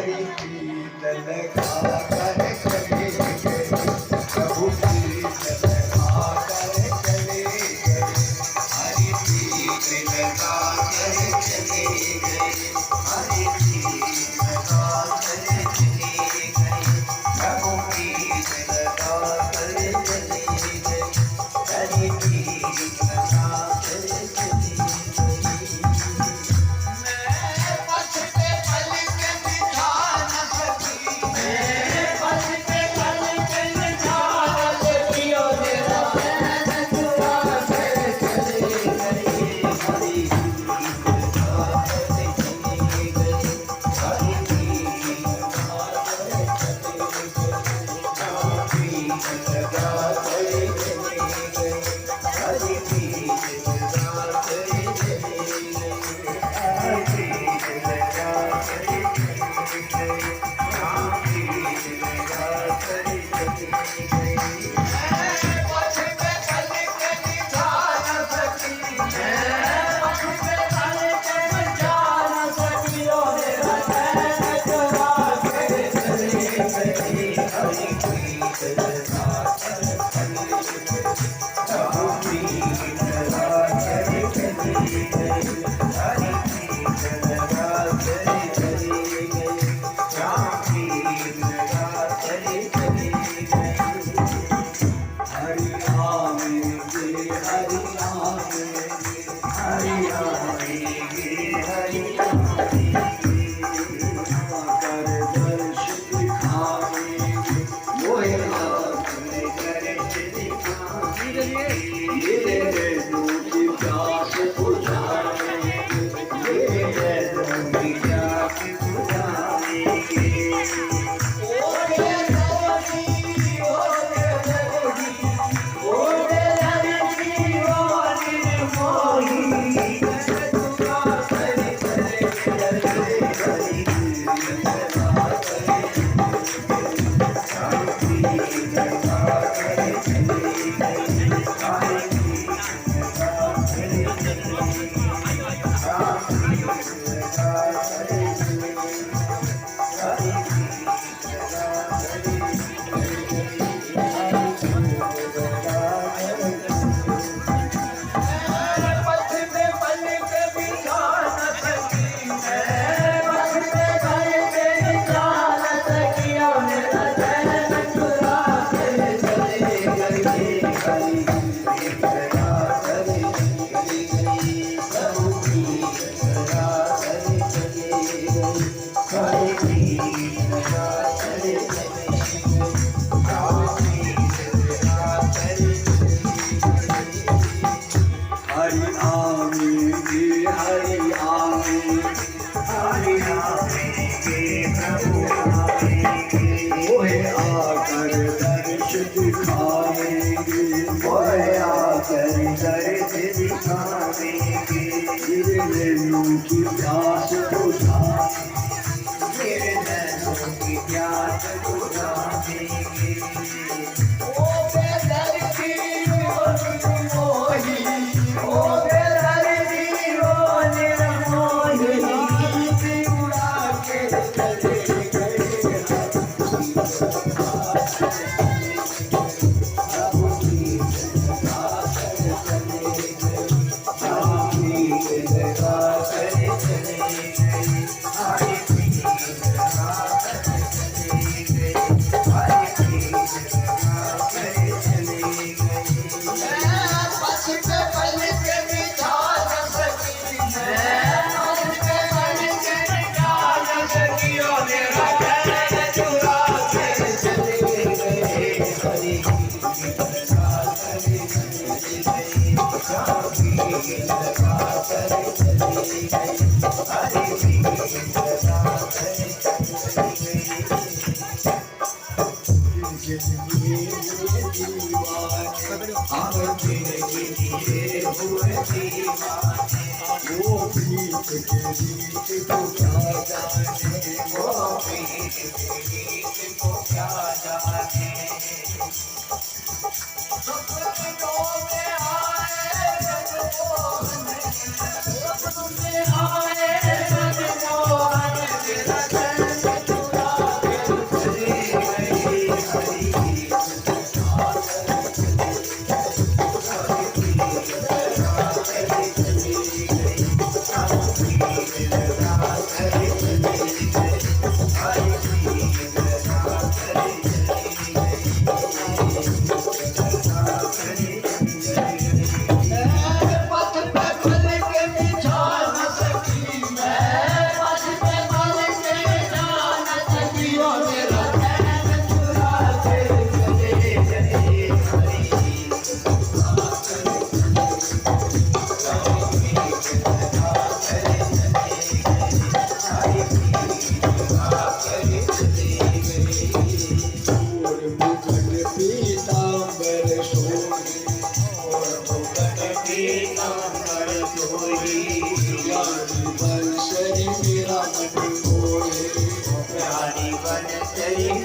हरि प्रीत लगा कर चले गए, प्रभु प्रीत लगा कर चले गए, हरि प्रीत लगा कर चले गए, हरि प्रीत लगा कर चले गए, प्रभु प्रीत लगा कर चले गए, हरि प्रीत लगा कर चले गए।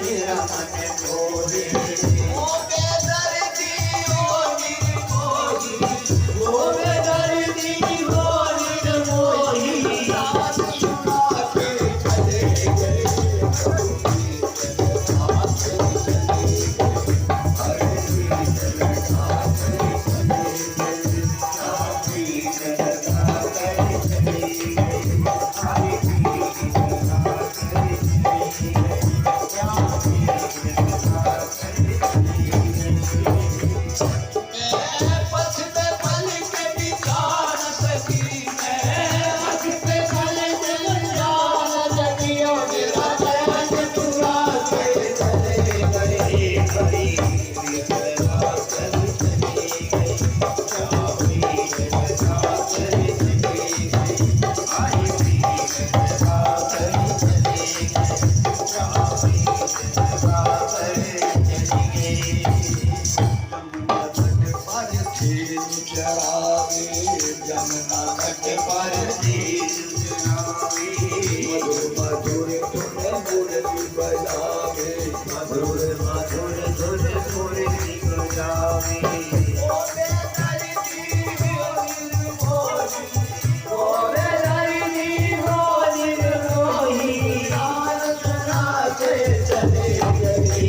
मेरा मन मोहे ओ बेदर्दी ओ निर्मोही ओ बेदर्दी ओ निर्मोही रात सुना के चले गए प्रभु की बात चली गई हरे प्रीत लगा कर चले गए प्रीत लगा कर चले गए हरे प्रीत लगा कर चले गए जमुना तट पर मधुर मधुर मुरली बजावे मधुर मधुर मुरली बजावे ओ बेदर्दी हो निर्मोही लाल सुना के चले गए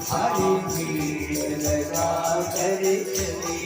हरि प्रीत लगा कर चले